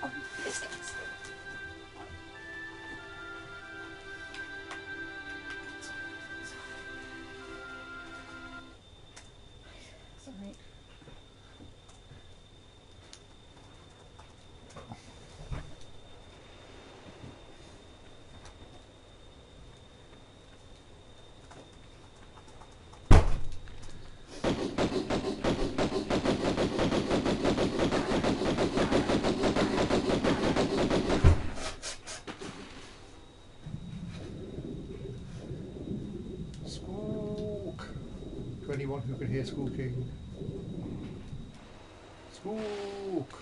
Oh, biscuits. Sorry. Squawk! To anyone who can hear squawking. Squawk!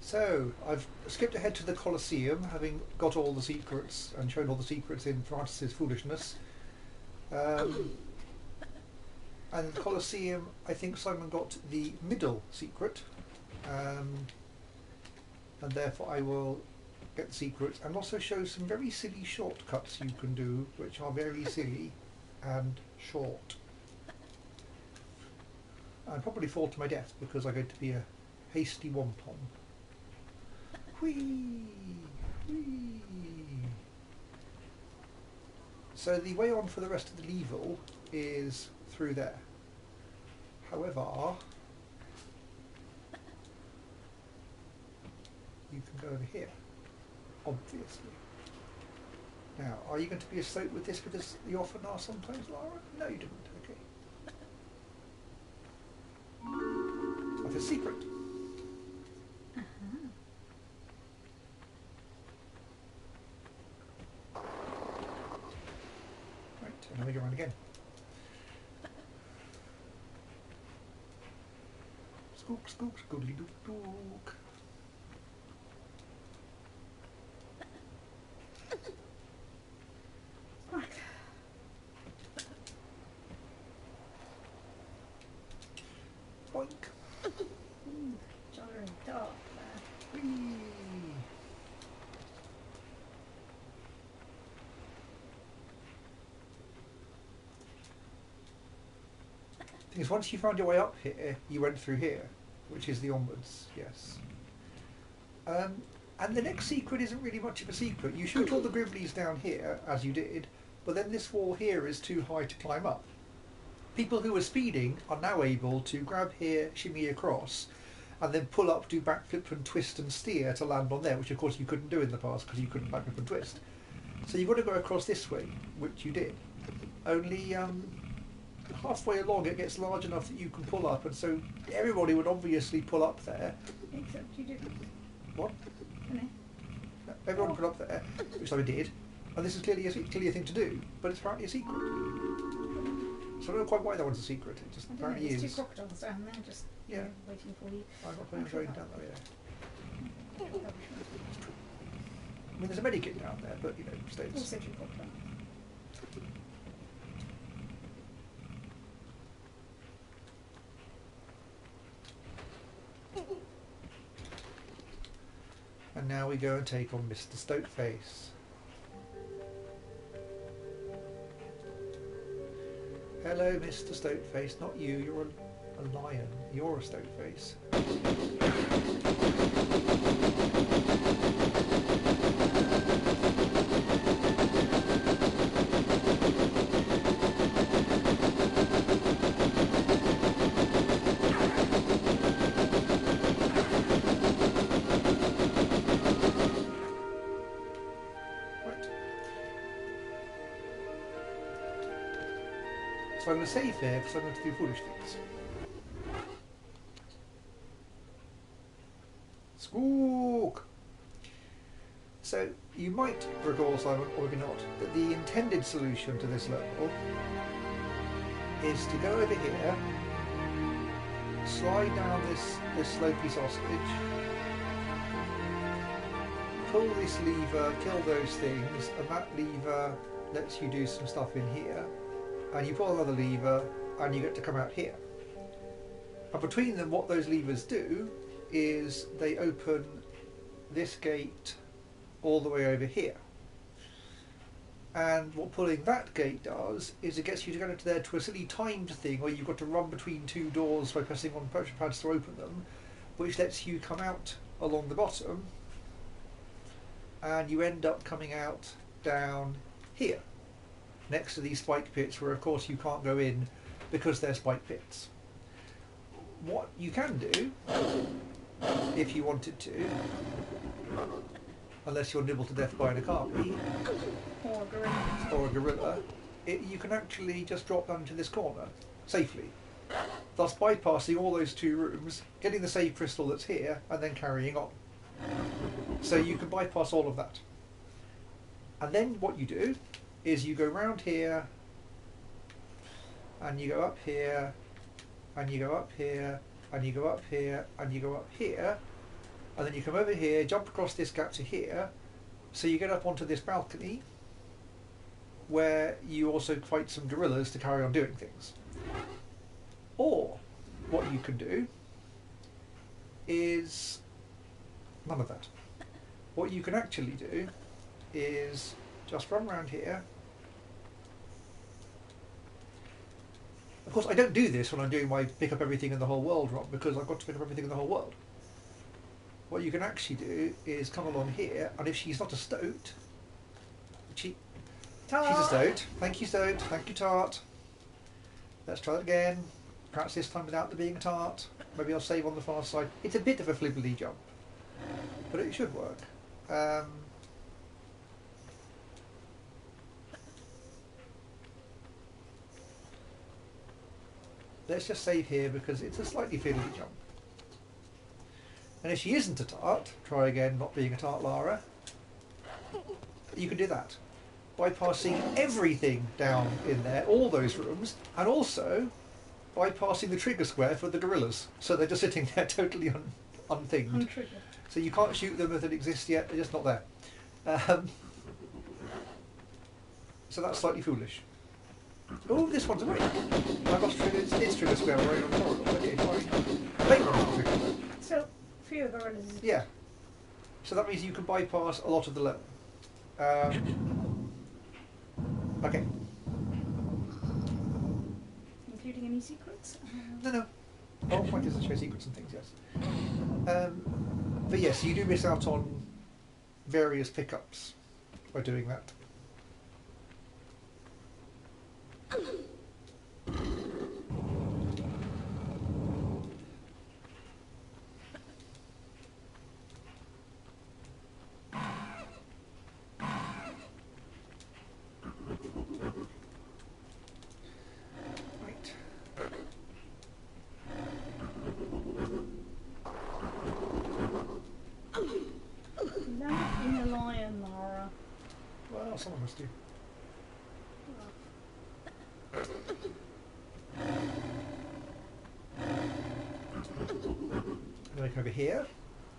So, I've skipped ahead to the Colosseum, having got all the secrets and shown all the secrets in Francis's foolishness. And the Colosseum, I think Simon got the middle secret, and therefore I will get the secrets and also show some very silly shortcuts you can do, which are very silly and short. I'd probably fall to my death because I'm going to be a hasty wonton. Whee! Whee! So the way on for the rest of the level is through there. However, you can go over here, obviously. Now, are you going to be as soaked with this because you often are sometimes, Lara? No, you didn't. Okay. That's a secret. Right, and then we go around again. Squawk, squawk, scoodly dook dook. Boink. Jarring dark there. Whee! Thing is, once you found your way up here, you went through here, which is the onwards, yes. And the next secret isn't really much of a secret. You shoot all the Gribblies down here, as you did, but then this wall here is too high to climb up. People who are speeding are now able to grab here, shimmy across, and then pull up, do backflip and twist and steer to land on there, which of course you couldn't do in the past because you couldn't backflip and twist. So you've got to go across this way, which you did. Only halfway along it gets large enough that you can pull up, and so everybody would obviously pull up there. Except you didn't. What? No. No, everyone would pull up there, which I did, and this is clearly a thing to do, but it's apparently a secret. So I don't know quite why that one's a secret, it just apparently There's is. two crocodiles down there just Yeah. waiting for you. I'm not playing going down there, yeah. Yeah. I mean, there's a medikit down there, but you know, stays. Also two crocodiles. And now we go and take on Mr. Stokeface. Hello, Mr. Stokeface. Not you, you're a lion. You're a Stokeface. So I'm going to save here because I'm going to do foolish things. Squawk! So you might recall, Simon, or maybe not, that the intended solution to this level is to go over here, slide down this slopey sausage, pull this lever, kill those things, and that lever lets you do some stuff in here. And you pull another lever and you get to come out here. And between them, what those levers do is they open this gate all the way over here. And what pulling that gate does is it gets you to go into there to a silly timed thing where you've got to run between two doors by pressing on pressure pads to open them, which lets you come out along the bottom, and you end up coming out down here next to these spike pits where of course you can't go in because they're spike pits. What you can do, if you wanted to, unless you're nibbled to death by an okapi or a gorilla, you can actually just drop down into this corner safely, thus bypassing all those two rooms, getting the save crystal that's here, and then carrying on. So you can bypass all of that. And then what you do is you go round here, and you go up here, and you go up here, and you go up here, and you go up here, and then you come over here, jump across this gap to here, so you get up onto this balcony, where you also fight some gorillas to carry on doing things. Or what you can do is none of that. What you can actually do is just run around here. Of course, I don't do this when I'm doing my pick up everything in the whole world run, because I've got to pick up everything in the whole world. What you can actually do is come along here, and if she's not a stoat, she's a stoat. Thank you, stoat. Thank you, tart. Let's try that again. Perhaps this time without there being a tart. Maybe I'll save on the far side. It's a bit of a flibbly jump, but it should work. Let's just save here because it's a slightly fiddly jump. And if she isn't a tart, try again not being a tart, Lara. You can do that. Bypassing everything down in there, all those rooms, and also bypassing the trigger square for the gorillas. So they're just sitting there totally unthinged. So you can't shoot them if it exists yet, they're just not there. So that's slightly foolish. Oh, this one's away. I've lost its trigger square right on the corridor. Okay, fine. So, few gorillas. Yeah. So that means you can bypass a lot of the level. Okay. Including any secrets? No. Oh, point is to show secrets and things, yes. But yes, you do miss out on various pickups by doing that. Land in a lion, Lara. Well, someone must do. And then I come over here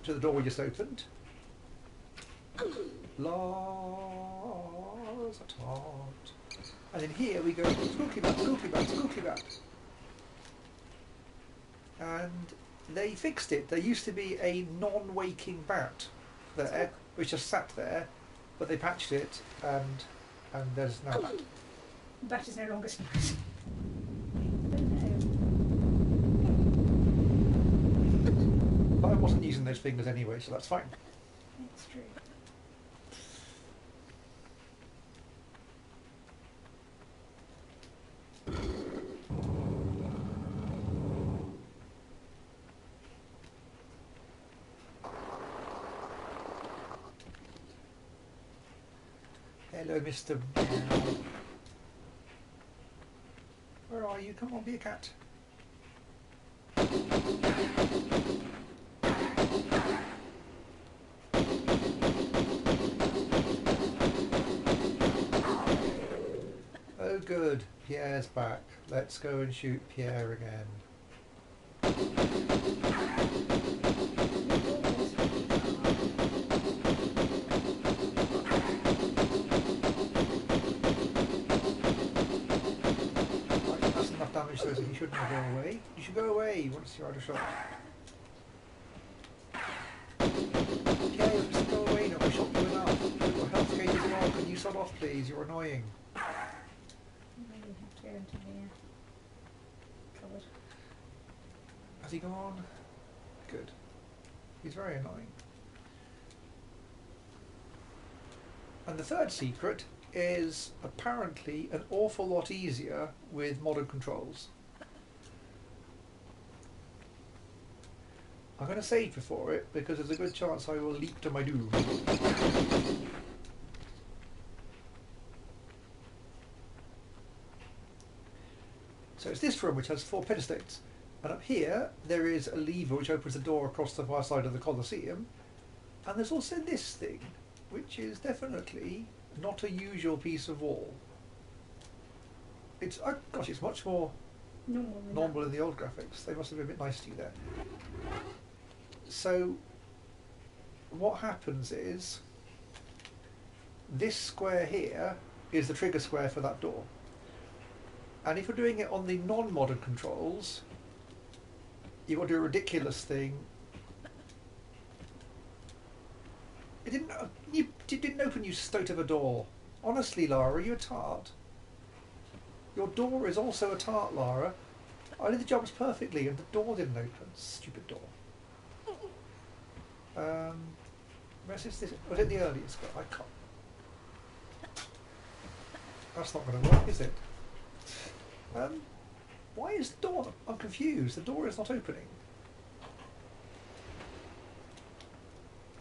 to the door we just opened. Lars a tart. And then here we go, squooky bat, squooky bat, squooky bat. And they fixed it. There used to be a non-waking bat there, which just sat there, but they patched it, and there's now that. Bat is no longer snoozing. But I wasn't using those fingers anyway, so that's fine. It's true. Hello, Mr. Where are you? Come on, be a cat. Oh good, Pierre's back. Let's go and shoot Pierre again. Right, that's enough damage so that he shouldn't to go away. You should go away once you're out of shot. Okay, just go away now. I shot you enough. Your health gauge is low. Can you sod off, please? You're annoying. Maybe we have to go into the cupboard. Has he gone? Good. He's very annoying. And the third secret is apparently an awful lot easier with modern controls. I'm going to save before it because there's a good chance I will leap to my doom. So it's this room which has 4 pentastates, and up here there is a lever which opens the door across the far side of the Colosseum, and there's also this thing which is definitely not a usual piece of wall. It's, oh gosh, it's much more normal in the old graphics. They must have been a bit nice to you there. So what happens is this square here is the trigger square for that door, and if you're doing it on the non-modern controls, you've got to do a ridiculous thing. It didn't open, you stoat of a door. Honestly, Lara, are you a tart? Your door is also a tart, Lara. I did the jobs perfectly and the door didn't open. Stupid door. Where's this? Was it the earliest? I can't. That's not going to work, is it? Why is the door? I'm confused. The door is not opening.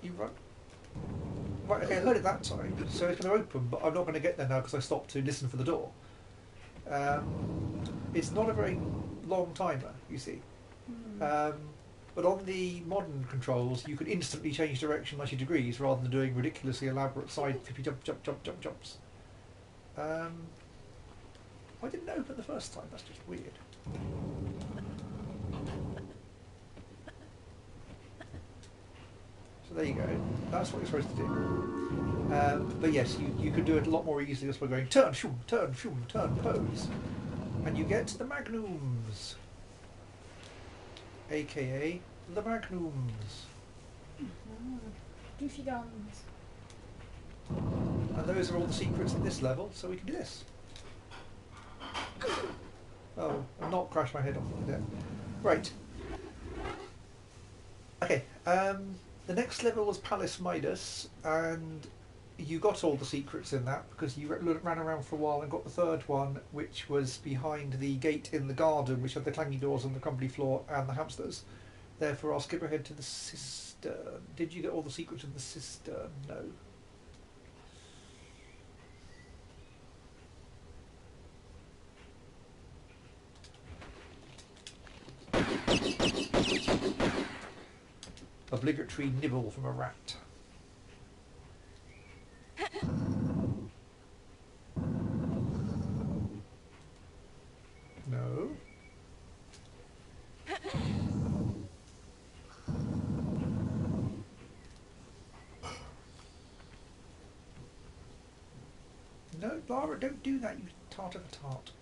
You run. Right, okay, I heard it that time, so it's going to open, but I'm not going to get there now because I stopped to listen for the door. It's not a very long timer, you see. But on the modern controls, you can instantly change direction 90 degrees rather than doing ridiculously elaborate side flippy jump, jumps. Why didn't it open the first time? That's just weird. So there you go. That's what you're supposed to do. But yes, you could do it a lot more easily just by going turn, shoom, pose. And you get the magnums. AKA the magnums. Goofy guns. And those are all the secrets in this level, so we can do this. Oh, I'll not crash my head off there. Right. Okay, the next level was Palace Midas, and you got all the secrets in that because you ran around for a while and got the third one, which was behind the gate in the garden, which had the clangy doors and the crumbly floor and the hamsters. Therefore, I'll skip ahead to the cistern. Did you get all the secrets in the cistern? No. Obligatory nibble from a rat. No. No, Lara, don't do that, you tart of a tart.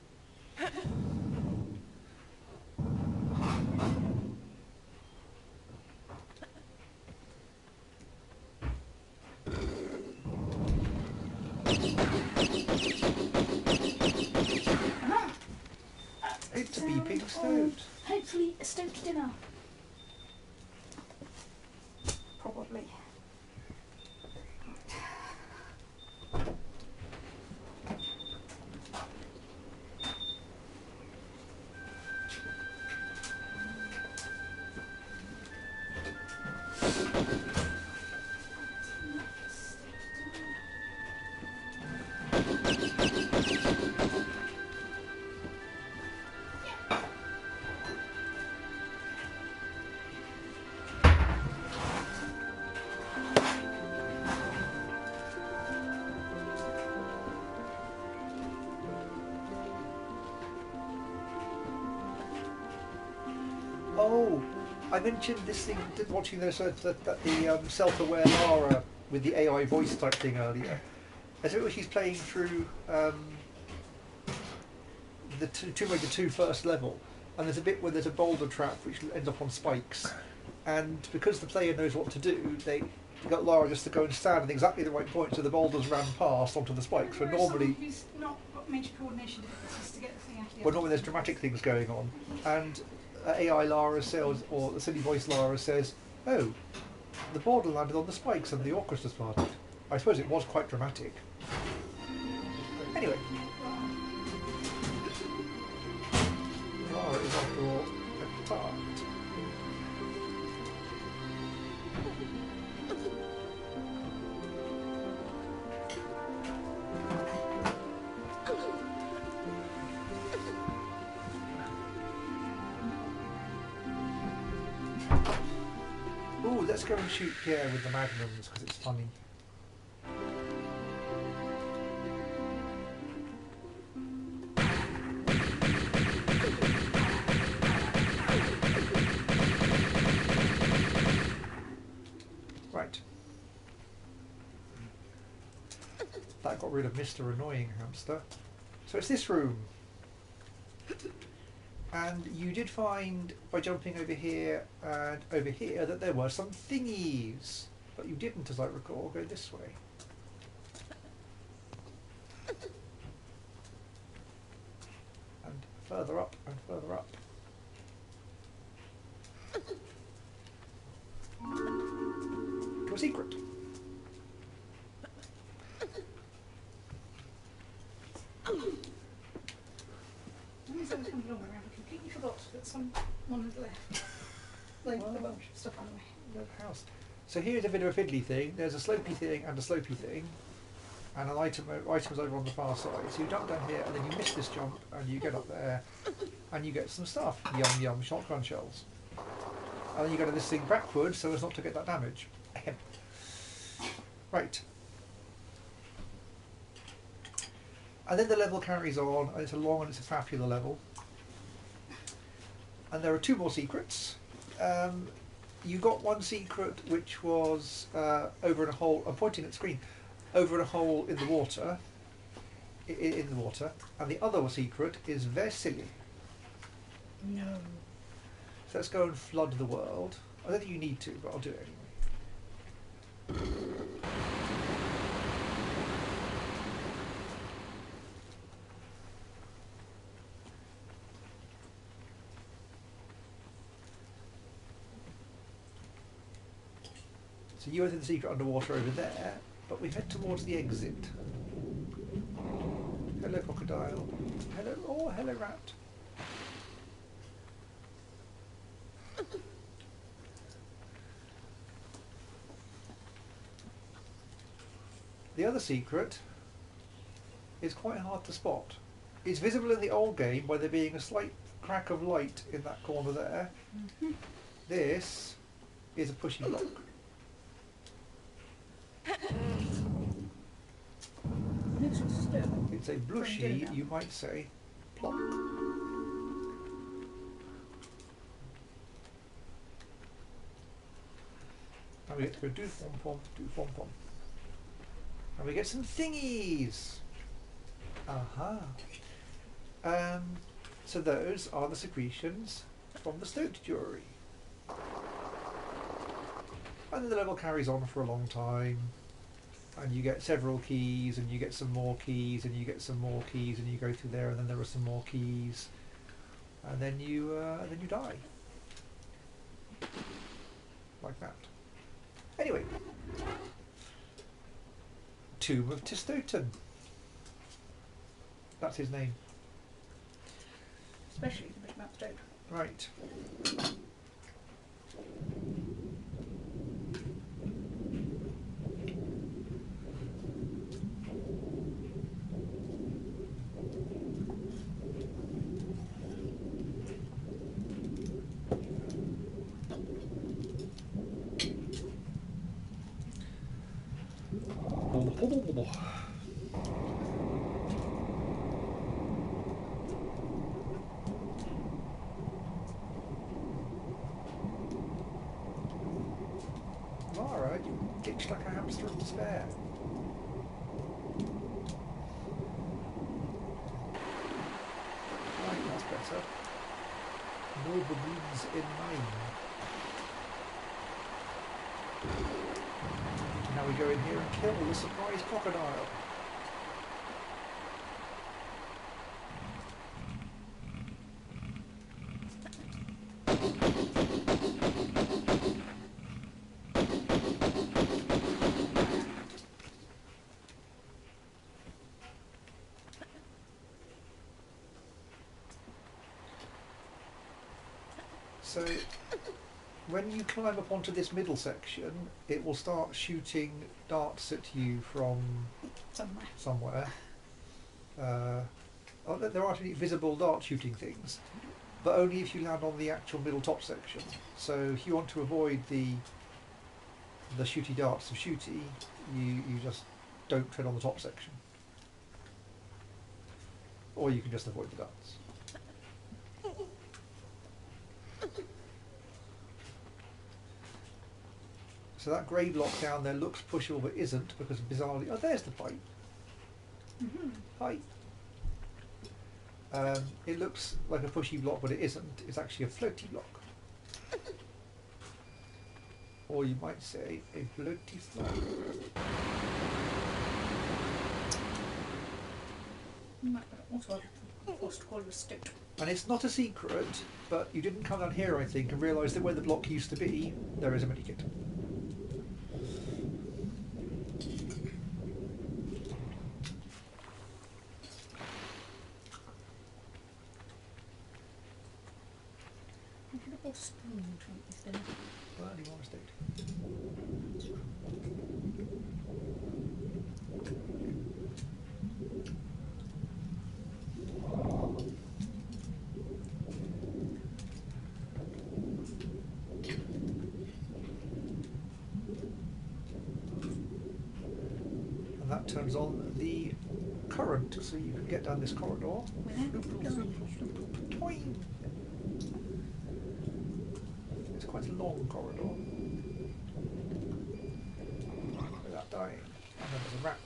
It's a beeping stoat. Hopefully a stoat dinner. Probably. Oh, I mentioned this thing, watching the self-aware Lara with the AI voice type thing earlier. As it was she's playing through the Tomb Raider 2 first level, and there's a bit where there's a boulder trap which ends up on spikes, and because the player knows what to do, they got Lara just to go and stand at exactly the right point so the boulders ran past onto the spikes. But normally, who's not got major coordination difficulties to get the thing out of the well, normally there's dramatic things going on, and AI Lara says, or the silly voice Lara says, "Oh, the boulder landed on the spikes and the orchestra started." I suppose it was quite dramatic. Anyway, Lara is after all a tart. Ooh, let's go and shoot Pierre with the magnums because it's funny. Right. That got rid of Mr. Annoying Hamster. So it's this room. And you did find, by jumping over here and over here, that there were some thingies. But you didn't, as I recall, go this way. And further up and further up. To a secret. Completely forgot that someone had left. Like the Welsh stuff on the way. No house. So here's a bit of a fiddly thing. There's a slopey thing and a slopey thing. And an items over on the far side. So you jump down here and then you miss this jump and you get up there and you get some stuff. Yum yum shotgun shells. And then you go to this thing backwards so as not to get that damage. Right. And then the level carries on, and it's a long and it's a popular level. And there are two more secrets. You got one secret which was over in a hole, I'm pointing at the screen, over in a hole in the water, in the water, and the other secret is very silly. No. So let's go and flood the world. I don't think you need to, but I'll do it anyway. So you enter the secret underwater over there, but we head towards the exit. Hello crocodile. Hello, oh hello rat. The other secret is quite hard to spot. It's visible in the old game by there being a slight crack of light in that corner there. Mm-hmm. This is a pushy block. It's a blushy, you might say, plop. And we get to go do pom pom, do pom pom. And we get some thingies. Aha. So those are the secretions from the Stoked Jury. And then the level carries on for a long time. And you get several keys, and you get some more keys, and you get some more keys, and you go through there, and then there are some more keys, and then you die, like that. Anyway, Tomb of Tistoton. That's his name. Especially the bit about Stoke. Right. Lara, you ditched like a hamster in despair. Right, that's better. baboons in Maine. Now we go in here and kill the surprise crocodile. So, when you climb up onto this middle section, it will start shooting darts at you from somewhere. There aren't any visible dart shooting things, but only if you land on the actual middle top section. So if you want to avoid the shooty darts of shooty, you just don't tread on the top section. Or you can just avoid the darts. So that grey block down there looks pushable but isn't, because bizarrely... Oh, there's the pipe. Mm-hmm. Hi. It looks like a pushy block, but it isn't. It's actually a floaty block. Or you might say a floaty fly. Also, I'm forced to call you a stick. And it's not a secret, but you didn't come down here, I think, and realise that where the block used to be, there is a medikit. Spoon to eat this dinner. Bloody want state. And that turns on the current, so you can get down this corridor. Toing. It's quite a long corridor. Without dying. And then there's a rat.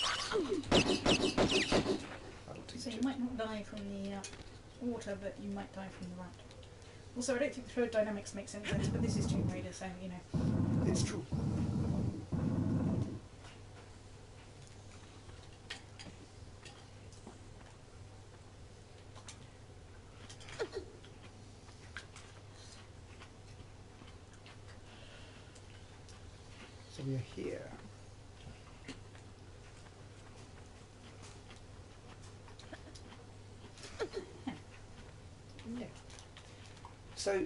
That'll teach So you it. might not die from the water, but you might die from the rat. Also, I don't think the fluid dynamics makes any sense, but this is Tomb Raider, so you know. It's true. So we are here. Yeah. So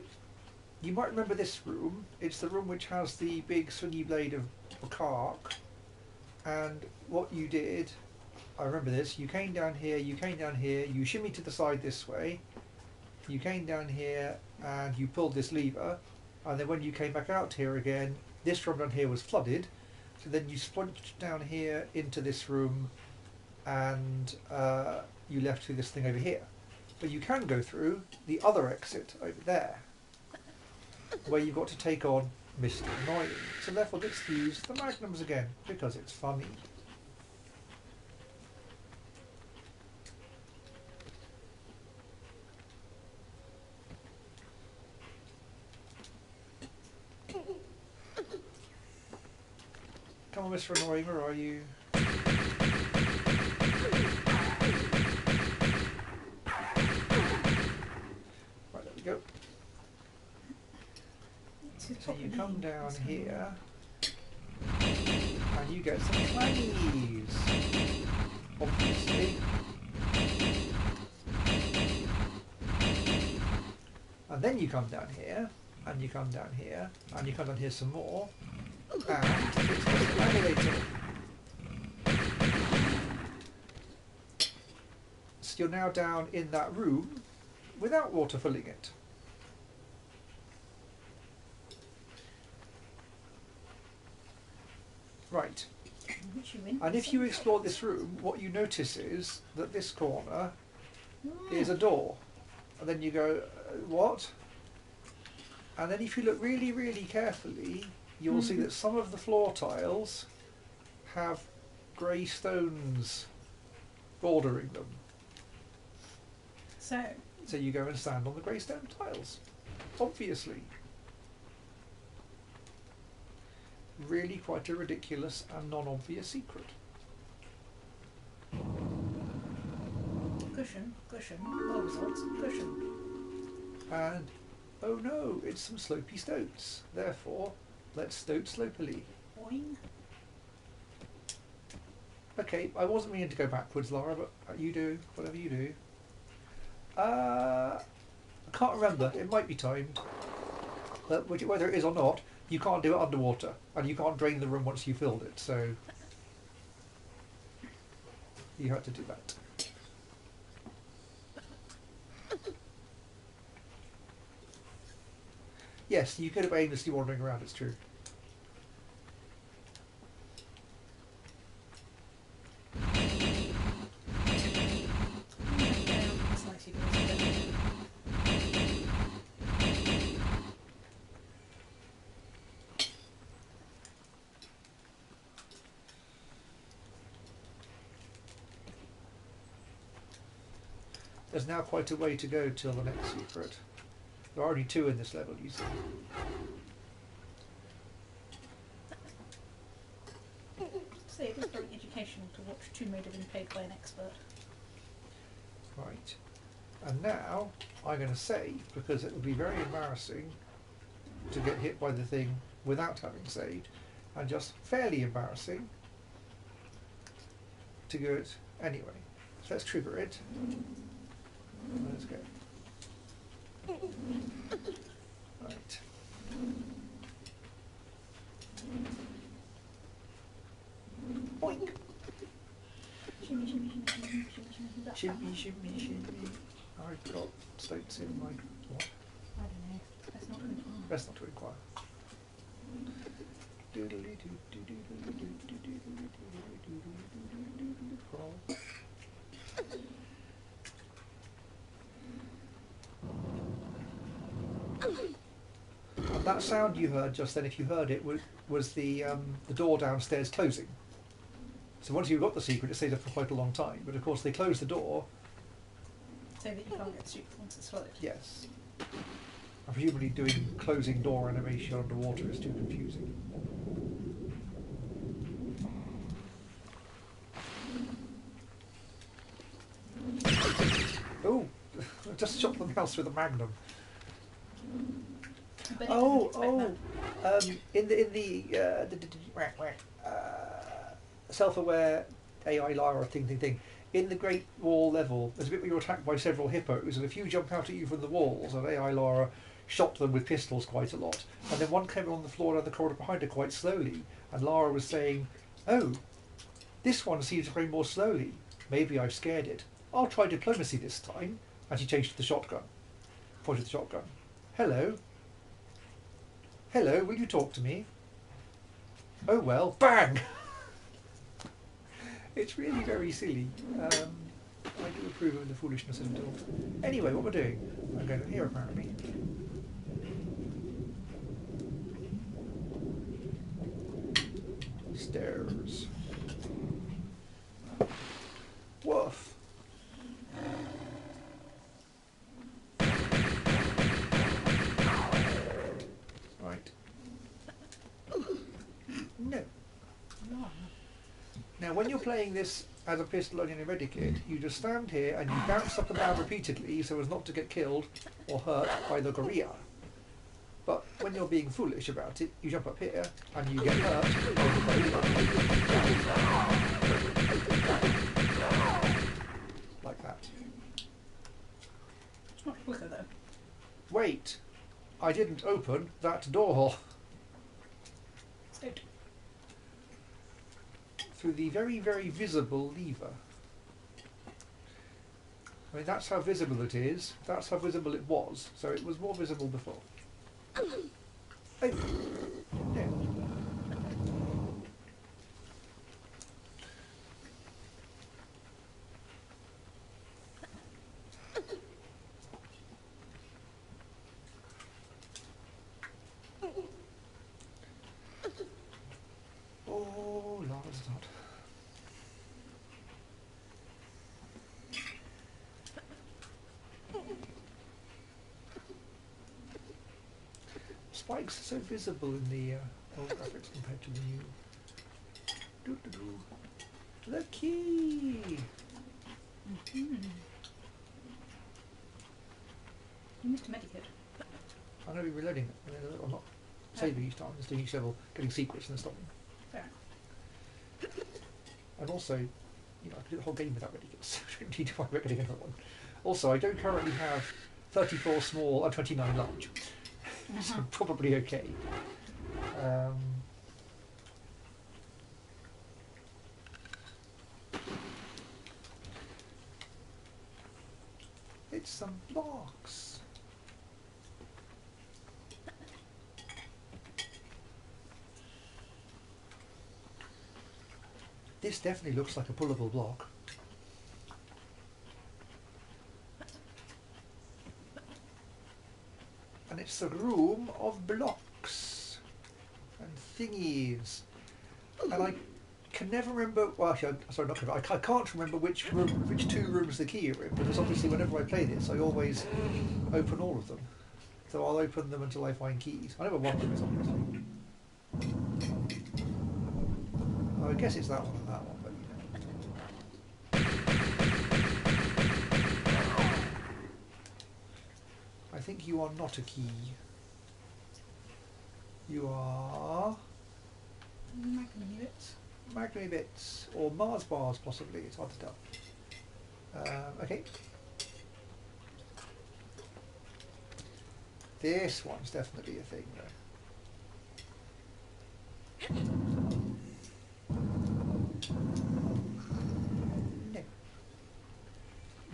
you might remember this room. It's the room which has the big swingy blade of Bukark. And what you did, I remember this, you came down here, you shimmied to the side this way, you came down here and you pulled this lever, and then when you came back out here again, this room down here was flooded, so then you splonched down here into this room and you left through this thing over here. But you can go through the other exit over there, where you've got to take on Mr. Annoying. So therefore let's use the magnums again, because it's funny. Come on, Mr. Annoying, where are you? Right, there we go. So you come down here, and you get some twangies, obviously. And then you come down here, and you come down here, and you come down here some more, and it's an elevator. So you're now down in that room without water filling it. Right. And if you explore this room, what you notice is that this corner is a door. And then you go, what? And then if you look really, really carefully, you will see that some of the floor tiles have grey stones bordering them. So you go and stand on the grey stone tiles. obviously. Really quite a ridiculous and non-obvious secret. Cushion, cushion, low results, cushion. And, oh no, it's some slopey stoats. Therefore, let's stoat slopily. Boing. Okay, I wasn't meaning to go backwards, Laura, but you do, whatever you do. I can't remember, it might be timed. Whether it is or not, you can't do it underwater, and you can't drain the room once you filled it, so you had to do that. Yes, you could have aimlessly wandering around, it's true. There's now quite a way to go till the next secret. There are only 2 in this level, you see. Say it is very educational to watch Tomb Raider being played by an expert. Right. And now, I'm going to save, because it would be very embarrassing to get hit by the thing without having saved, and just fairly embarrassing to do it anyway. So let's trigger it. Let's go. Right. Boink. Shimmy, shimmy, shimmy, shimmy, shimmy, shimmy, that. Shimmy, shimmy, shimmy. I've got stoats in my... What? I don't know. That's not good. Best not to inquire. And that sound you heard just then, if you heard it, was the door downstairs closing. So once you've got the secret, it stays up for quite a long time. But of course, they close the door. So that you can't get the secret once it's flooded. Yes. And presumably doing closing door animation underwater is too confusing. Oh, I just shot the mouse with a magnum. In the self-aware AI Lara thing. In the Great Wall level, there's a bit where you're attacked by several hippos, and if you jump out at you from the walls, and AI Lara shot them with pistols quite a lot, and then one came on the floor down the corridor behind her quite slowly, and Lara was saying, "Oh, this one seems to bring more slowly. Maybe I've scared it. I'll try diplomacy this time." And she changed to the shotgun. Pointed the shotgun. "Hello. Hello, will you talk to me?" "Oh well, bang!" It's really very silly. I do approve of the foolishness of it all. Anyway, what we're doing, I'm going here apparently. Stairs. Woof. Right. No. Now, when you're playing this as a pistol only in a ready kit, you just stand here and you bounce up and down repeatedly so as not to get killed or hurt by the gorilla. But when you're being foolish about it, you jump up here and you get hurt by the gorilla. Like that. It's much quicker though. Wait, I didn't open that door. Stoat. Through the very, very visible lever. I mean, that's how visible it is. That's how visible it was. So it was more visible before. Oh. No. Oh, Lord, not. spikes are so visible in the old graphics compared to the new. The key! You missed a medikit. I'm going to be reloading it. I'm not saving each time, I'm just doing each level, getting secrets and then stopping. Fair enough. And also, you know, I could do the whole game without medikits, so I don't need to worry about getting another one. Also, I don't currently have 34 small and 29 large, so I'm probably okay. It's some blocks. This definitely looks like a pullable block. And it's a room of blocks and thingies. And I can never remember, well actually, sorry, not can, I can't remember which two rooms the key are in, because obviously whenever I play this I always open all of them. So I'll open them until I find keys. I know where one of them is obviously. I guess it's that one and that one, but you know. I think you are not a key. You are... Magnum bits. Magnum bits, or Mars bars possibly, it's hard to tell. Okay. This one's definitely a thing though. No.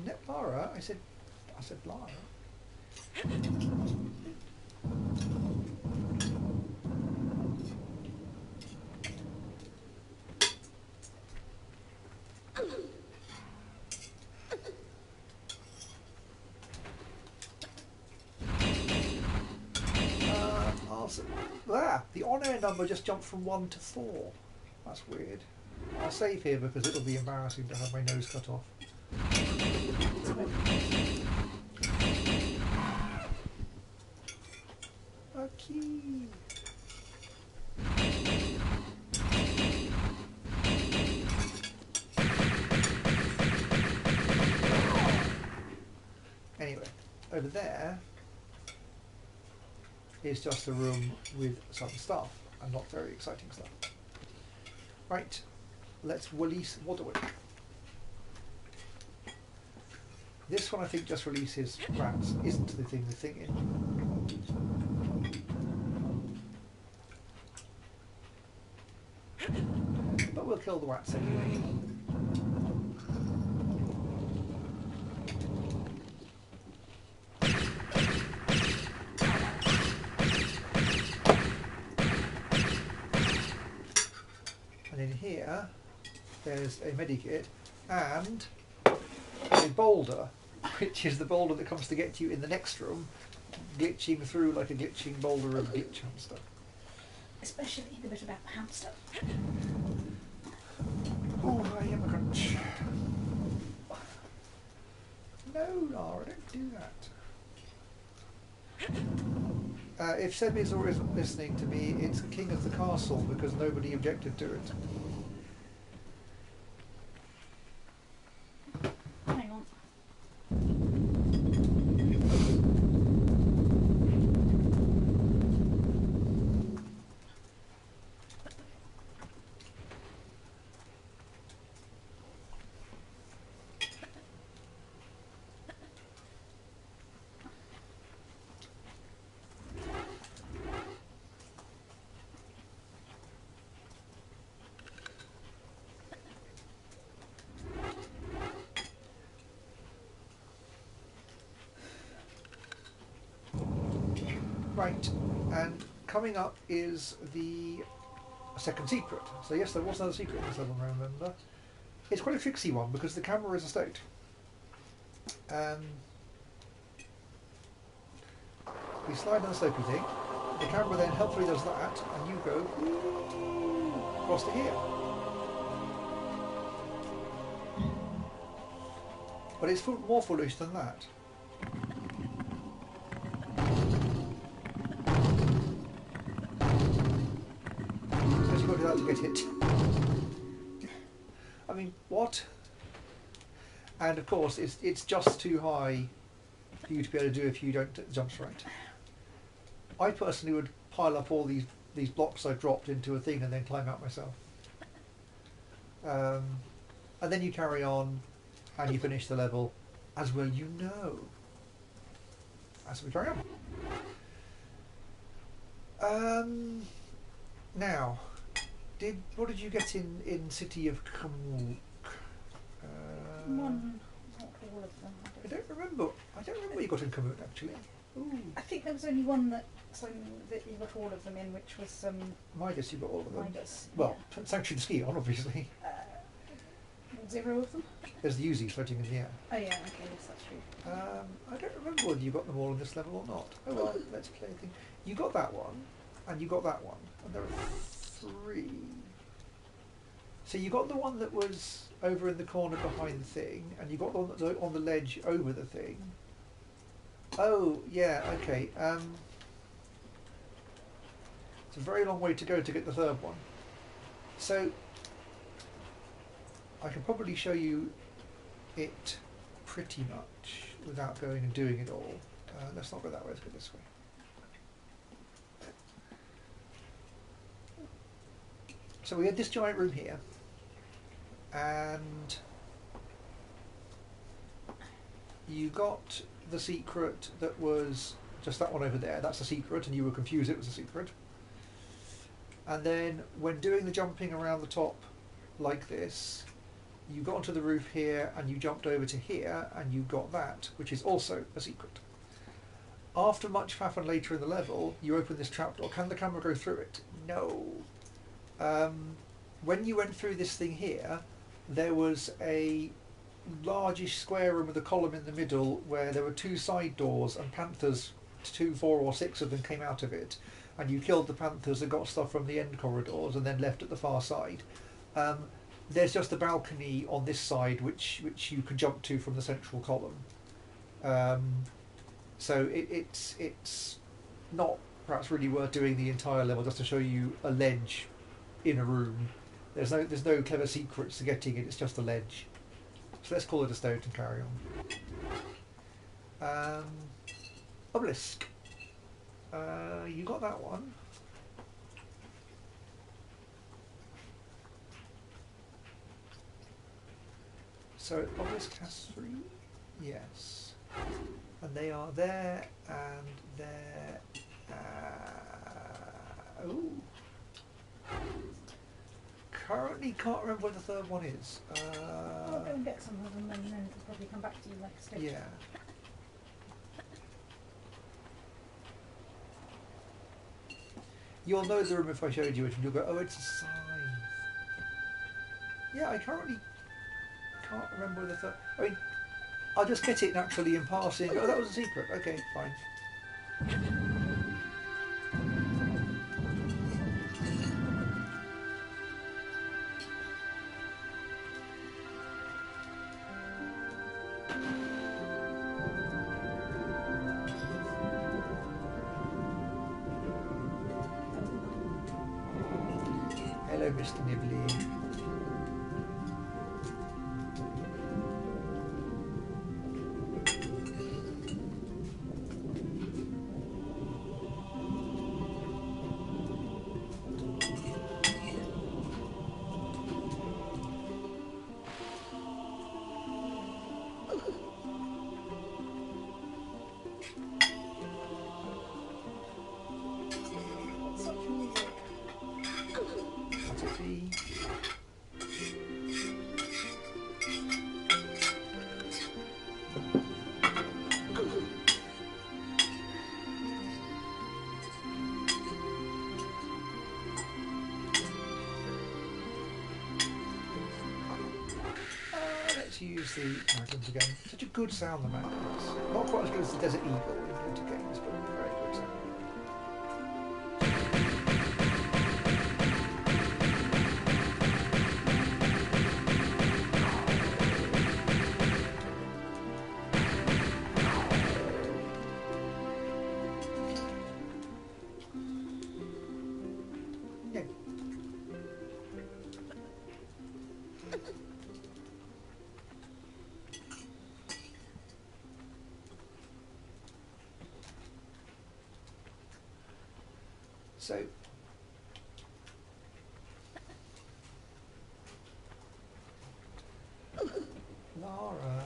No, Lara, I said Lara. The on-air number just jumped from 1 to 4. That's weird. I'll save here because it'll be embarrassing to have my nose cut off. A key. Anyway, over there is just a room with some stuff and not very exciting stuff. Right, let's release Waterwood. This one I think just releases rats, isn't the thing we're thinking. But we'll kill the rats anyway. And in here, there's a medikit and a boulder, which is the boulder that comes to get you in the next room, glitching through like a glitching boulder of glitch hamster. Especially the bit about the hamster. Oh, I am a crunch. No, Lara, don't do that. If Sebby's always listening to me, it's King of the Castle because nobody objected to it. Hang on. Right, and coming up is the second secret. So yes, there was another secret in this level, I remember. It's quite a tricksy one because the camera is a state. We slide on the slopey thing, the camera then helpfully does that, and you go across to here. But it's more foolish than that. out to get it. I mean, what? And of course, it's just too high for you to be able to do if you don't get the jumps right. I personally would pile up all these blocks I've dropped into a thing and then climb out myself. And then you carry on and you finish the level as well, you know. As we carry on. Now, what did you get in City of Kamuk? One, not all of them. I don't remember what you got in Kamuk actually. Ooh. I think there was only one that you got all of them in, which was Midas, you got all of them. Midas. Well, Sanctuary the Ski on, obviously. 0 of them? There's the Uzi floating in the air. Oh yeah, okay, yes, that's true. I don't remember whether you got them all in this level or not. Oh well, let's play a thing. You got that one, and you got that one, and there are 3. So you got the one that was over in the corner behind the thing, and you got the one that was on the ledge over the thing. Oh, yeah, okay. It's a very long way to go to get the 3rd one. So I can probably show you it pretty much without going and doing it all. Let's not go that way, let's go this way. So we had this giant room here, and you got the secret that was just that one over there. That's a secret, and you were confused it was a secret. And then when doing the jumping around the top like this, you got onto the roof here and you jumped over to here and you got that, which is also a secret. After much faff and later in the level, you open this trapdoor. Can the camera go through it? No. When you went through this thing here, there was a largish square room with a column in the middle where there were 2 side doors, and panthers, 2, 4 or 6 of them came out of it, and you killed the panthers and got stuff from the end corridors and then left at the far side. There's just a balcony on this side which you can jump to from the central column. So it's not perhaps really worth doing the entire level just to show you a ledge in a room. There's no clever secrets to getting it, it's just a ledge. So let's call it a stone and carry on. Obelisk. You got that one. So obelisk has 3? Yes. And they are there and there. Oh. Currently can't remember where the 3rd one is. I'll go and get some of them and then probably come back to you next stage. Yeah. You'll know the room if I showed you it and you'll go, oh, it's a sign. Yeah, I currently can't remember where the 3rd... I mean, I'll just get it naturally in passing. Oh, that was a secret. Okay, fine. Hello, Mr. Nibley. Such music. That's a B. Let's use the magnums again. Such a good sound, the magnums. Not quite as good as the Desert Eagle in later games, but very good sound. Yeah. So Lara.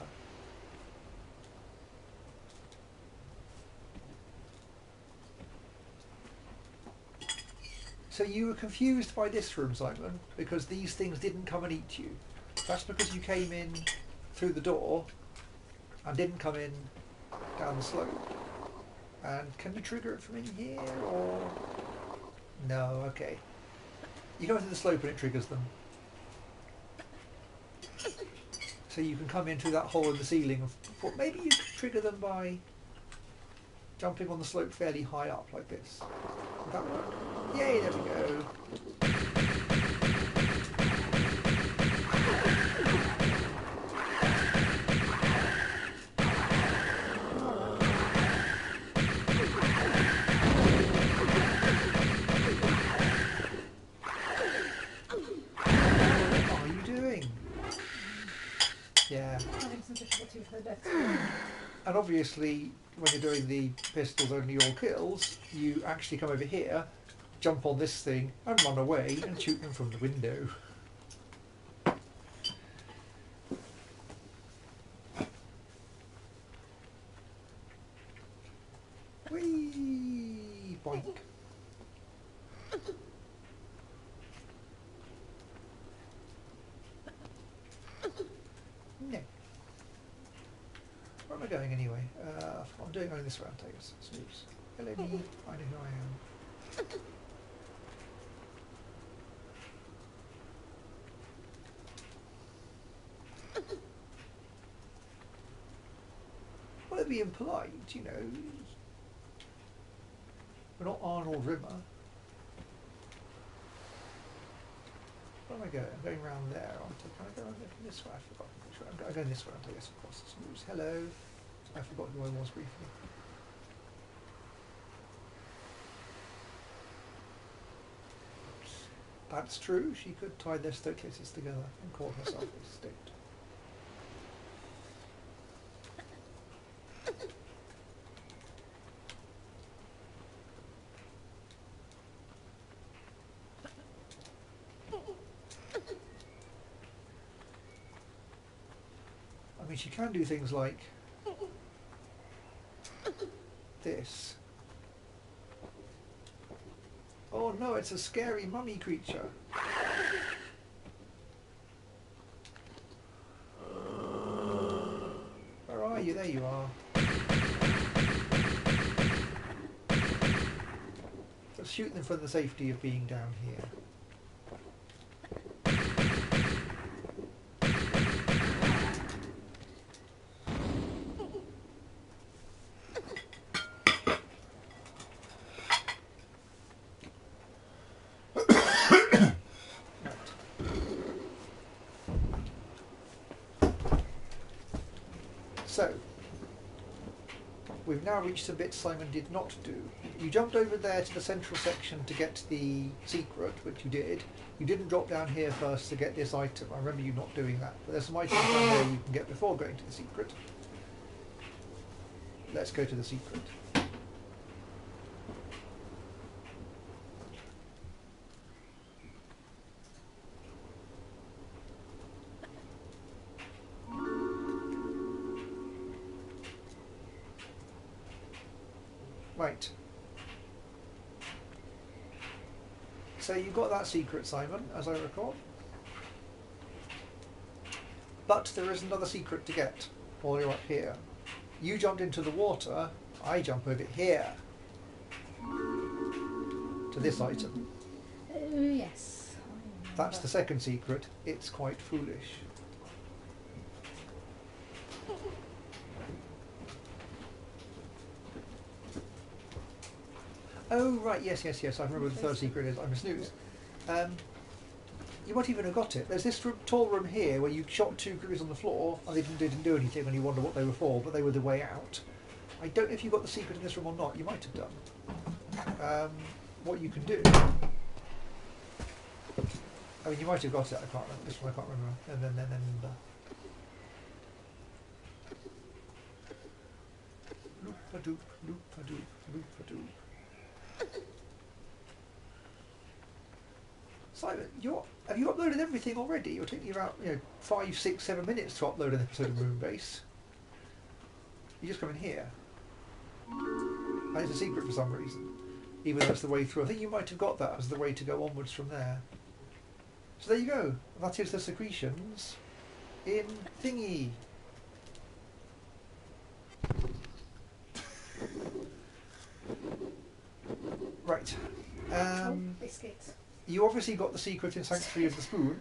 So you were confused by this room, Simon, because these things didn't come and eat you. That's because you came in through the door and didn't come in down the slope. And can you trigger it from in here, or... No, okay. You go into the slope and it triggers them. So you can come in through that hole in the ceiling. But maybe you could trigger them by jumping on the slope fairly high up like this. Would that work? Yay, there we go. What are you doing? Yeah. Having some difficulty with her death. And obviously, when you're doing the pistols only all kills, you actually come over here, jump on this thing, and run away and shoot them from the window. Whee! Boink. No. Where am I going anyway? I'm doing only this round, I guess. Snooze. Hello, me. I know who I am. Well, they're being polite, you know. We're not Arnold Rimmer. Where am I going? I'm going round there. Can I go around this way? I forgot. I'm going this way, I guess, of course. Snooze. Hello. I forgot who I was briefly. That's true. She could tie their staircases together and call herself a state. I mean, she can do things like this. Oh no, it's a scary mummy creature. Where are you? There you are. Let's shoot them for the safety of being down here. So, we've now reached the bit Simon did not do. You jumped over there to the central section to get the secret, which you did. You didn't drop down here first to get this item. I remember you not doing that. But there's some items down there you can get before going to the secret. Let's go to the secret. Right. So you got that secret, Simon, as I recall. But there is another secret to get while you're up here. You jumped into the water, I jump over here. To this item. Yes. That's the second secret. It's quite foolish. Oh, right, yes. I remember what the third secret is. I'm a snooze. You might even have got it. There's this tall room here where you shot two crews on the floor and they didn't do anything and you wonder what they were for, but they were the way out. I don't know if you got the secret in this room or not. You might have done. What you can do... I mean, you might have got it. I can't remember. This one I can't remember. And then loop-a-doop, loop-a-doop, loop-a-doop. Simon, have you uploaded everything already? You're taking about 5, 6, 7 minutes to upload an episode of Moonbase. You just come in here. And it's a secret for some reason, even though it's the way through. I think you might have got that as the way to go onwards from there. So there you go. That is the secretions in Thingy. Right. Biscuits. You obviously got the secret in Sanctuary of the Spoon.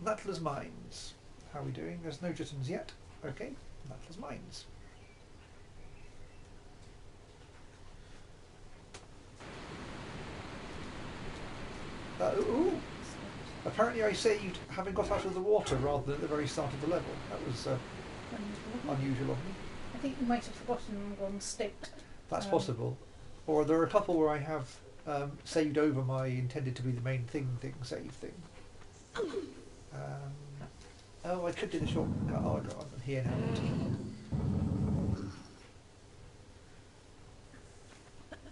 Natla's Mines. How are we doing? There's no Jittens yet. Okay. Natla's Mines. Ooh. Apparently I saved having got out of the water rather than at the very start of the level. That was unusual of me. I think you might have forgotten one state. That's possible. Or there are a couple where I have saved over my intended to be the main thing save thing. Oh, I could do the shortcut. Oh, I'm here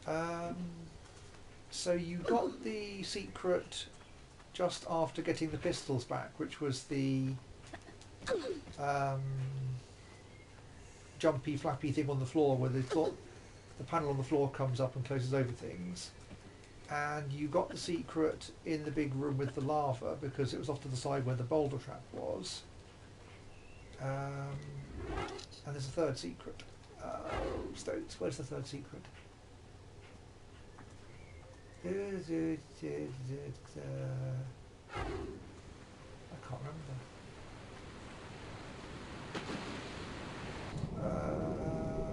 now. So you got the secret just after getting the pistols back, which was the jumpy, flappy thing on the floor where the panel on the floor comes up and closes over things. And you got the secret in the big room with the lava because it was off to the side where the boulder trap was. And there's a third secret. Stoats, where's the third secret? I can't remember.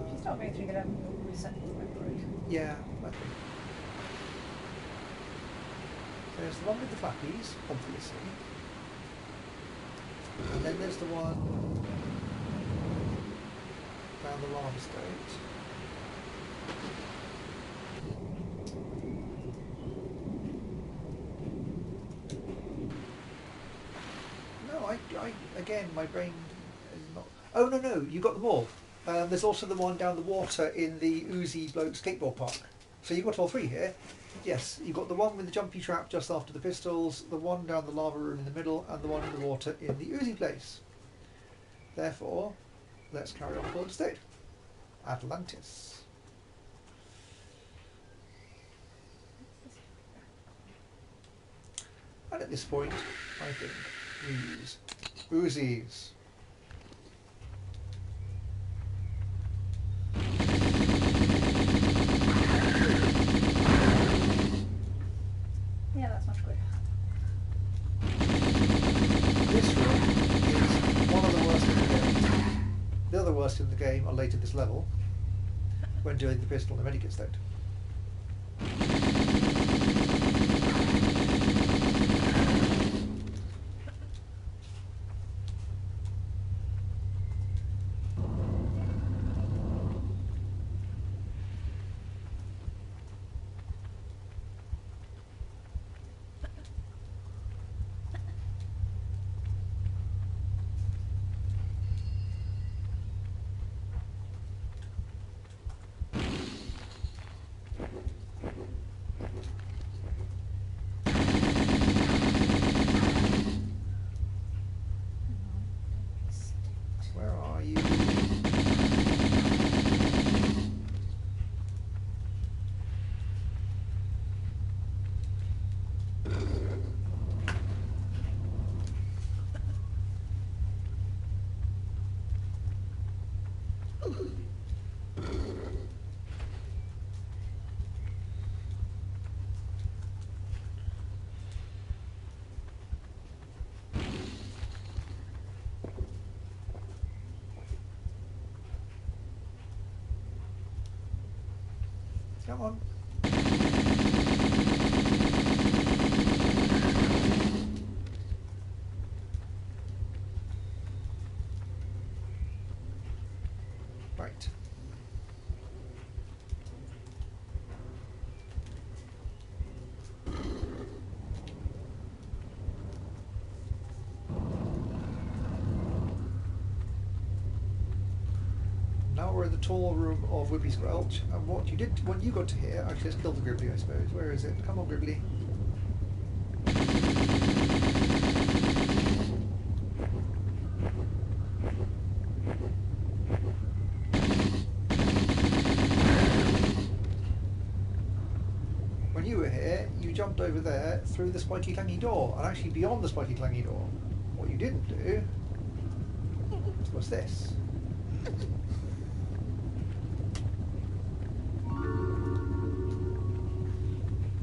If you start going through the level, you'll reset the road. Yeah, okay. There's the one with the flappies, obviously. And then there's the one down the lava state. No, I again, my brain is not... Oh, no, you got them all. There's also the one down the water in the Uzi Bloke skateboard park. So you got all three here. Yes, you got the one with the jumpy trap just after the pistols, the one down the lava room in the middle, and the one in the water in the Uzi place. Therefore, let's carry on forward state. Atlantis. And at this point, I think we use Uzis. Yeah, that's much quicker. This room is one of the worst in the game. The other worst in the game are later this level, when doing the pistol and the medikit state. Where are you? Come on. Right. Now we're in the tall room of Wibbly Squelch, and what you did when you got to here, actually let's kill the Gribbly I suppose. Where is it? Come on Gribbly. When you were here, you jumped over there through the spiky clangy door, and actually beyond the spiky clangy door. What you didn't do was this.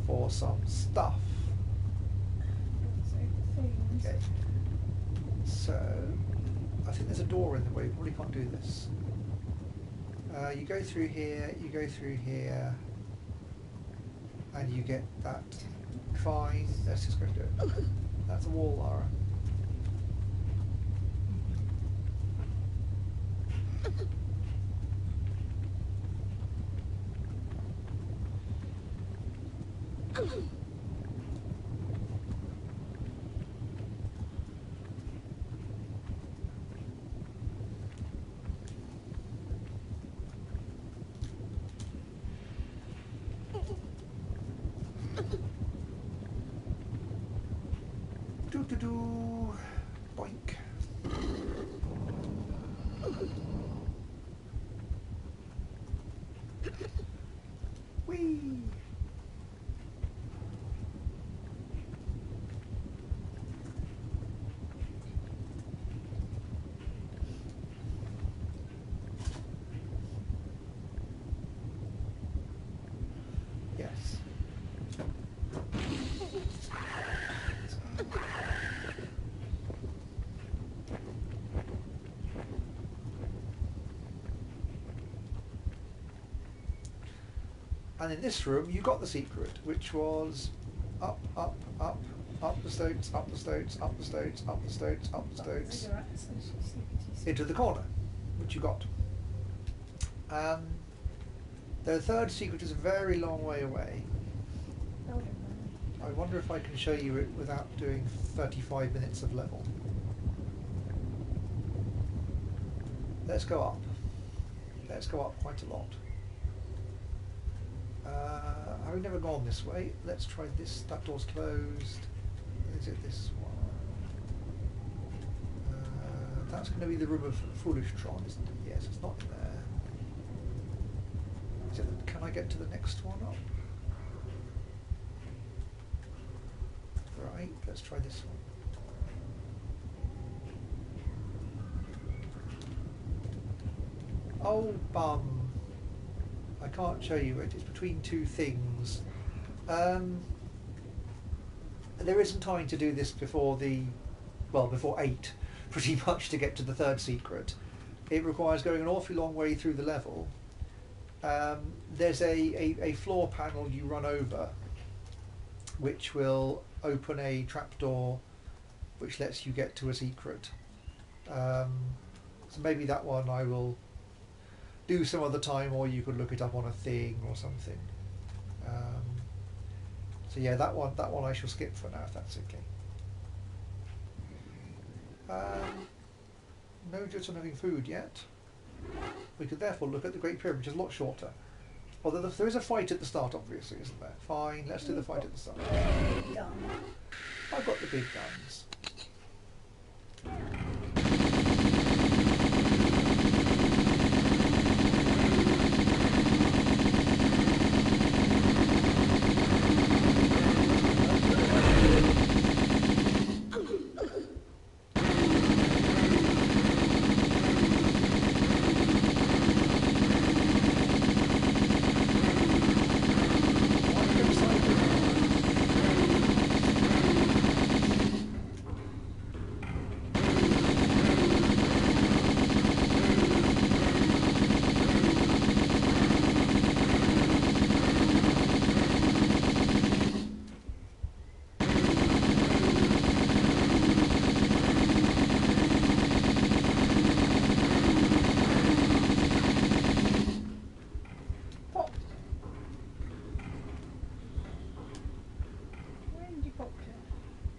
For some stuff. Okay. So, I think there's a door in the way. We probably can't do this. You go through here, you go through here, and you get that. Fine. Let's just go do it. That's a wall, Lara. Do-do-do. Boink. Whee! Yes. And in this room, you got the secret, which was up, up, up, up the stoats, up the stoats, up the stoats, up the stoats, up the stoats, into the corner, which you got. The third secret is a very long way away. I wonder if I can show you it without doing 35 minutes of level. Let's go up. Let's go up quite a lot. Having never gone this way, let's try this. That door's closed. Is it this one? That's going to be the room of Foolish Tron, isn't it? Yes, it's not in there. Is it, can I get to the next one up? Right, let's try this one. Oh, bum. I can't show you it. It's between two things. There isn't time to do this before before 8, pretty much, to get to the third secret. It requires going an awfully long way through the level. There's a floor panel you run over, which will open a trapdoor, which lets you get to a secret. So maybe that one I will do some other time, or you could look it up on a thing or something. So yeah, that one I shall skip for now, if that's okay. No judge on having food yet. We could therefore look at the Great Pyramid, which is a lot shorter. Although there is a fight at the start, obviously, isn't there? Fine, let's do the fight at the start. I've got the big guns.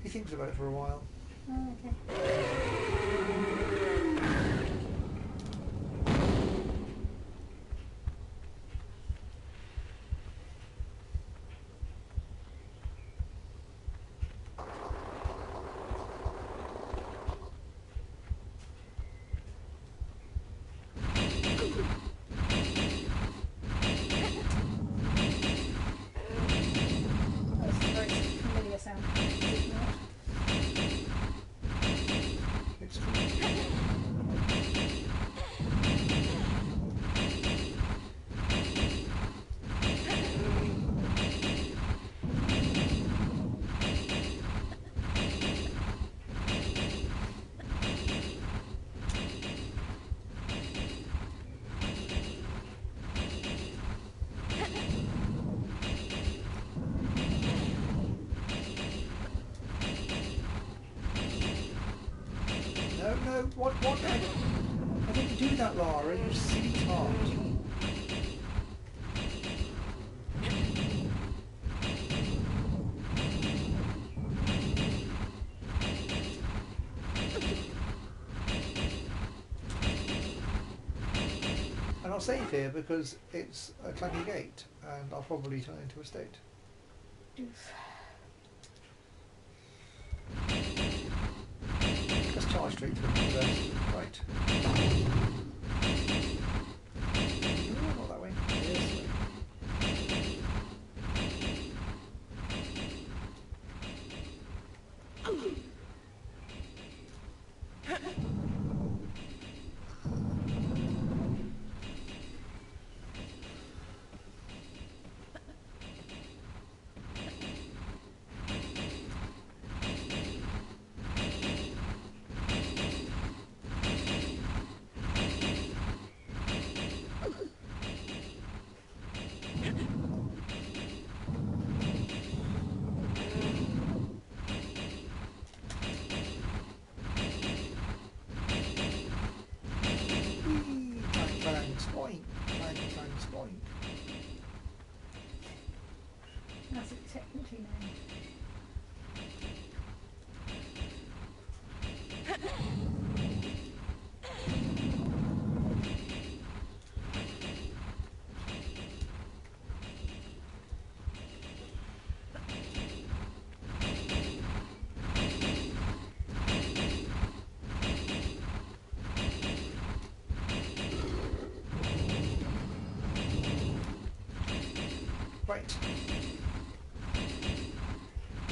Thinks about it for a while. Oh, okay. what? I didn't do that, Lara. You silly tart. And I'll save here because it's a clangy gate, and I'll probably turn into a state. Let's charge straight through the rest. Right. No, not that way. This way. That's it technically named. Right.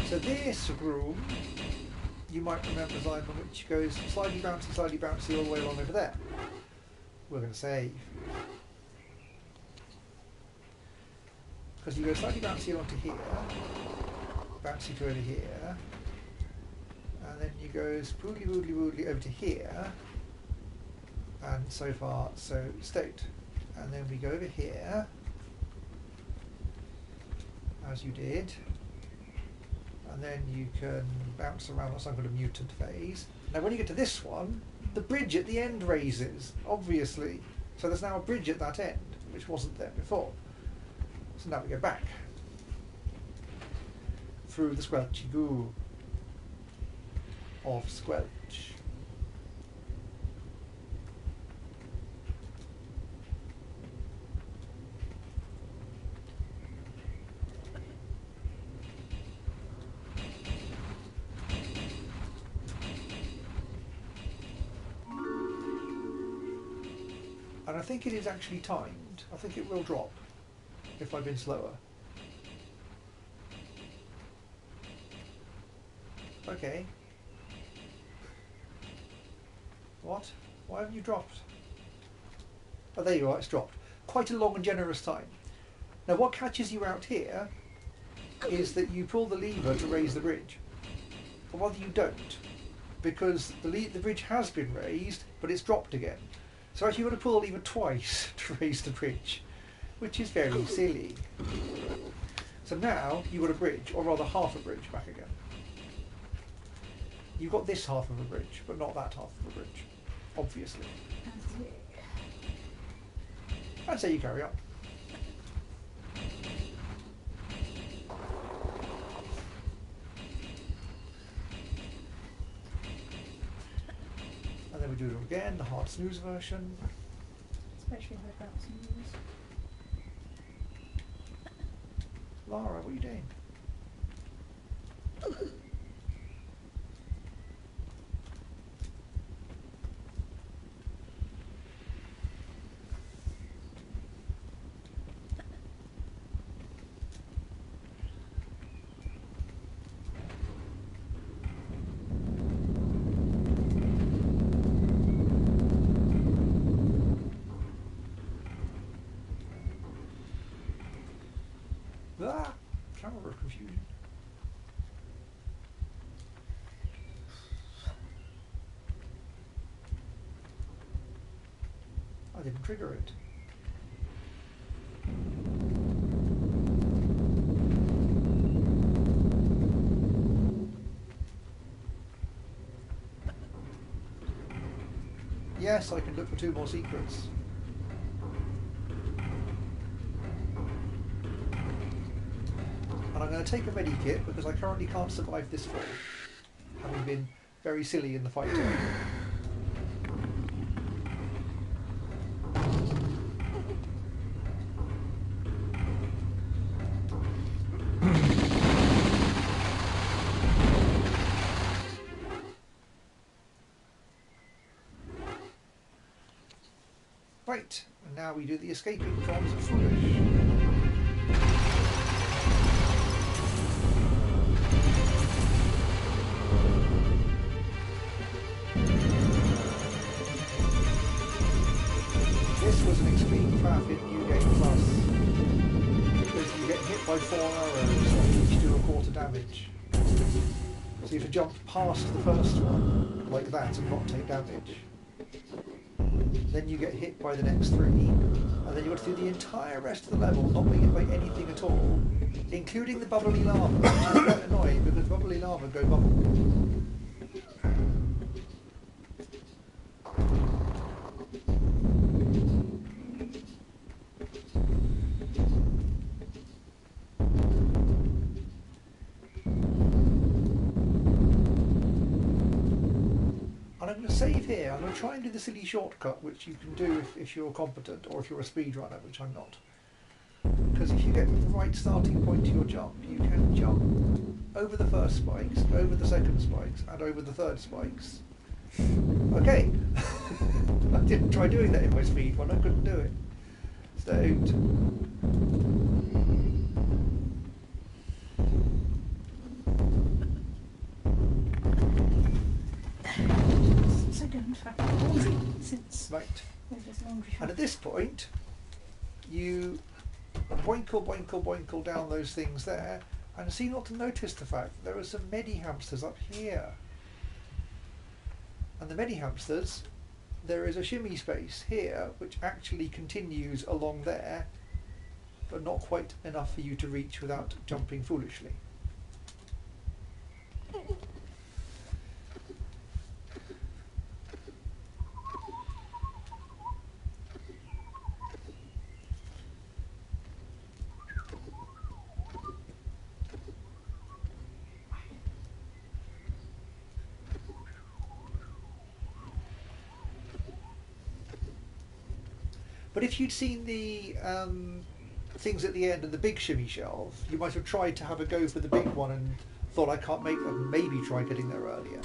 So this room, you might remember, Simon, which goes slightly bouncy all the way along over there. We're going to save. Because you go slightly bouncy along to here, bouncy to over here, and then you go spoodly over to here, and so far so state. And then we go over here, as you did, and then you can bounce around on some kind of mutant phase. Now when you get to this one, the bridge at the end raises, obviously. So there's now a bridge at that end, which wasn't there before. So now we go back through the squelchy goo of Squelch. And I think it is actually timed. I think it will drop if I've been slower. Okay. What? Why haven't you dropped? Oh, there you are, it's dropped. Quite a long and generous time. Now what catches you out here is that you pull the lever to raise the bridge. Or rather you don't, because the bridge has been raised, but it's dropped again. So actually you've got to pull the lever twice to raise the bridge, which is very silly. So now you've got a bridge, or rather half a bridge back again. You've got this half of a bridge, but not that half of a bridge, obviously. I'd say you carry on. And then we do it again, the hard snooze version. Especially if I've got snooze. Lara, what are you doing? Ah! Camera confusion. I didn't trigger it. yes, I can look for 2 more secrets. And I'm going to take a medikit because I currently can't survive this fall, having been very silly in the fight. Right, and now we do the escaping from Foolish. This was an extreme faff in New Game Plus, because you get hit by 4 arrows and each do a quarter damage. So you have to jump past the first one, like that, and not take damage. Then you get hit by the next 3, and then you've got to do the entire rest of the level not being hit by anything at all, including the bubbly lava, which is quite annoying because bubbly lava go bubble. I'm going to save here. I'm going to try and do the silly shortcut, which you can do if you're competent, or if you're a speedrunner, which I'm not. Because if you get the right starting point to your jump, you can jump over the first spikes, over the second spikes, and over the third spikes. Okay. I didn't try doing that in my speed one, I couldn't do it. Stoked. Right. And at this point, you boinkle, boinkle, boinkle down those things there, and seem not to notice the fact that there are some medi-hamsters up here. And the medi-hamsters, there is a shimmy space here, which actually continues along there, but not quite enough for you to reach without jumping foolishly. But if you'd seen the things at the end of the big shimmy shelf, you might have tried to have a go for the big one and thought, I can't make that, maybe try getting there earlier.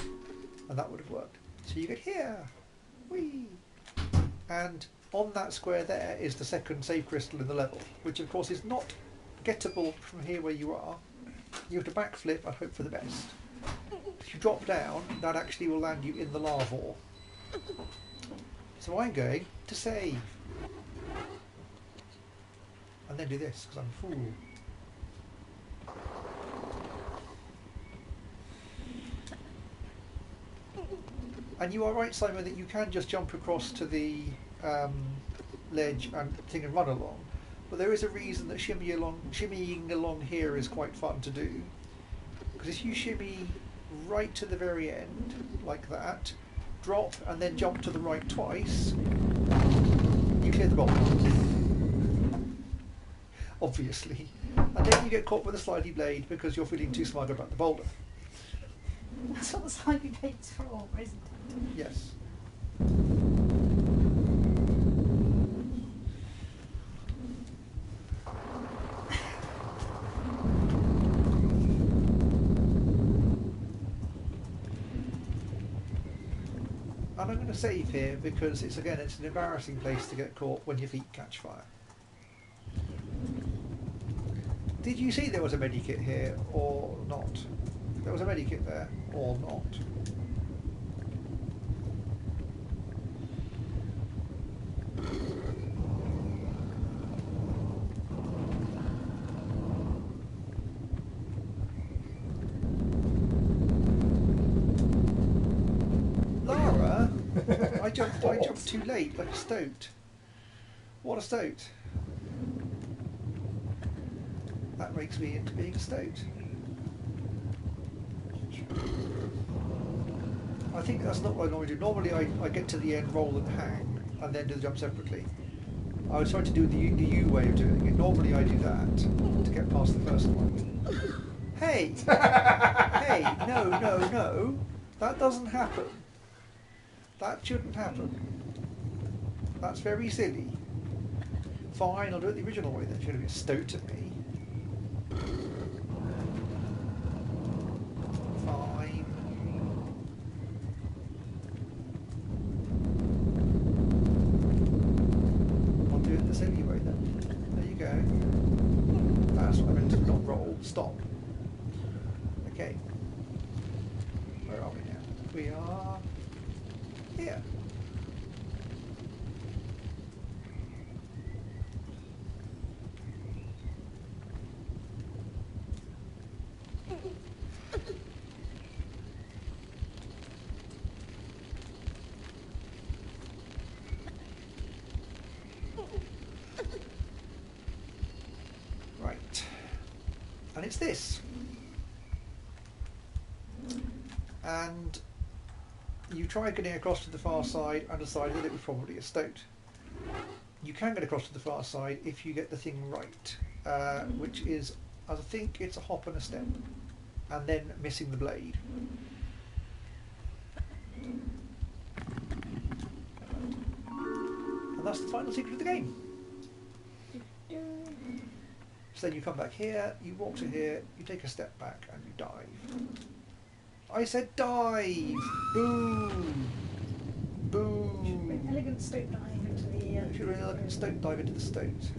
And that would have worked. So you get here. Whee! And on that square there is the second save crystal in the level, which of course is not gettable from here where you are. You have to backflip and hope for the best. If you drop down, that actually will land you in the lava. So I'm going to save. And then do this, because I'm a fool. And you are right, Simon, that you can just jump across to the ledge and thing and run along. But there is a reason that shimmying along here is quite fun to do. Because if you shimmy right to the very end, like that, drop and then jump to the right twice, you clear the boulder. Obviously. And then you get caught with a slidey blade because you're feeling too smug about the boulder. That's what the slidey blade's for, isn't it? Yes. And I'm going to save here because it's an embarrassing place to get caught when your feet catch fire. Did you see there was a medikit here or not? There was a medikit there or not? Lara, I jumped too late like a stoat. What a stoat. That makes me into being a stoat. I think that's not what I normally do. Normally I get to the end, roll and hang, and then do the jump separately. I was trying to do the U way of doing it. Normally I do that to get past the first one. Hey! Hey! No, no, no! That doesn't happen. That shouldn't happen. That's very silly. Fine, I'll do it the original way then. Should have been stoked at me. Fine. I'll do it the silly way then. There you go. That's what I meant to not roll. Stop. Okay. Where are we now? We are here. Right. And it's this. And you try getting across to the far side and decided it was probably a stoat. You can get across to the far side if you get the thing right, which is, I think it's a hop and a step, and then missing the blade. And that's the final secret of the game. So then you come back here, you walk to here, you take a step back and you dive. I said dive! Boom! Boom! An elegant stoat dive into the... Should an elegant stoat dive into the stoat.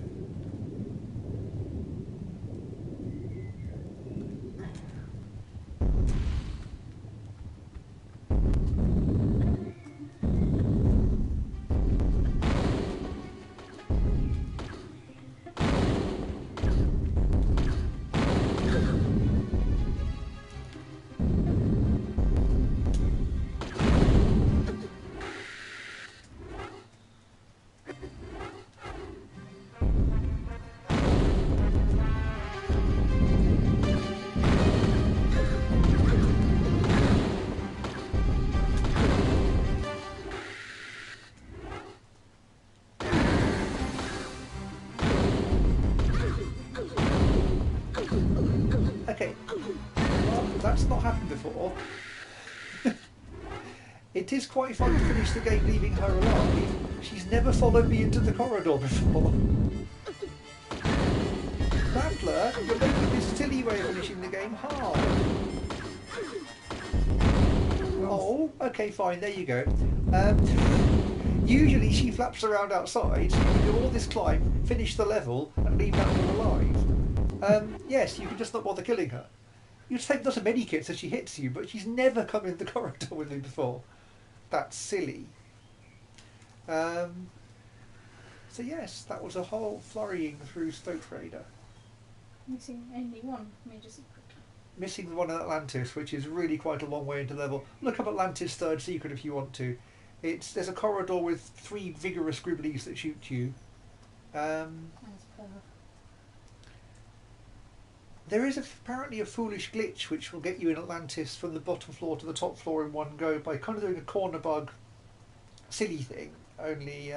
Okay, well, that's not happened before. It is quite fun to finish the game leaving her alive. She's never followed me into the corridor before. Rattler, you're making this silly way of finishing the game hard. Oh, okay, fine, there you go. Usually she flaps around outside, so you can do all this climb, finish the level, and leave Rattler alive. Yes, you can just not bother killing her. You take lots of medikits as she hits you, but she's never come in the corridor with me before. That's silly. So yes, that was a whole flurrying through Stoat Raider. Missing only one major secret. Missing the one in Atlantis, which is really quite a long way into level. Look up Atlantis' third secret if you want to. There's a corridor with 3 vigorous scribblies that shoot you. As per. There is apparently a foolish glitch which will get you in Atlantis from the bottom floor to the top floor in one go by kind of doing a corner bug silly thing, only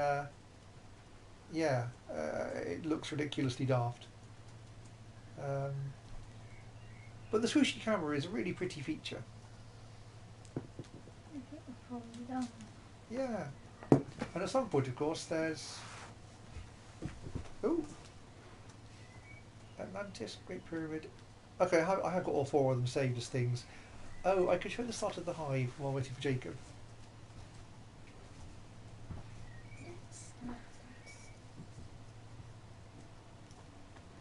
it looks ridiculously daft. But the swooshy camera is a really pretty feature. Yeah. And at some point, of course, there's... Ooh. Atlantis, Great Pyramid. Okay, I have got all 4 of them saved as things. Oh, I could show the start of the hive while waiting for Jacob.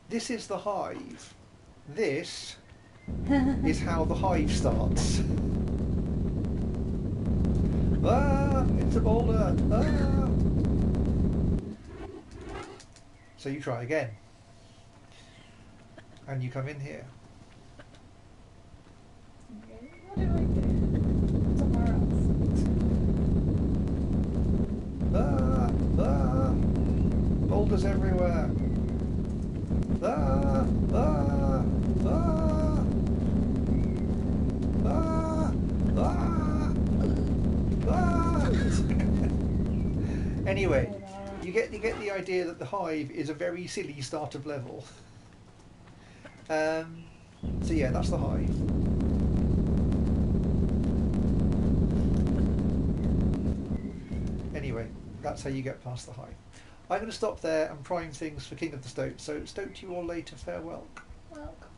This is the hive. This is how the hive starts. Ah, it's a boulder. Ah. So you try again. And you come in here. Okay, what did I do? Somewhere else. Ah, boulders everywhere. Ah, ah, ah, ah, ah. Anyway, you get the idea that the hive is a very silly start of level. So yeah, that's the hive. Anyway, that's how you get past the hive. I'm going to stop there and prime things for King of the Stoat. So Stoat to you all later. Farewell. Welcome.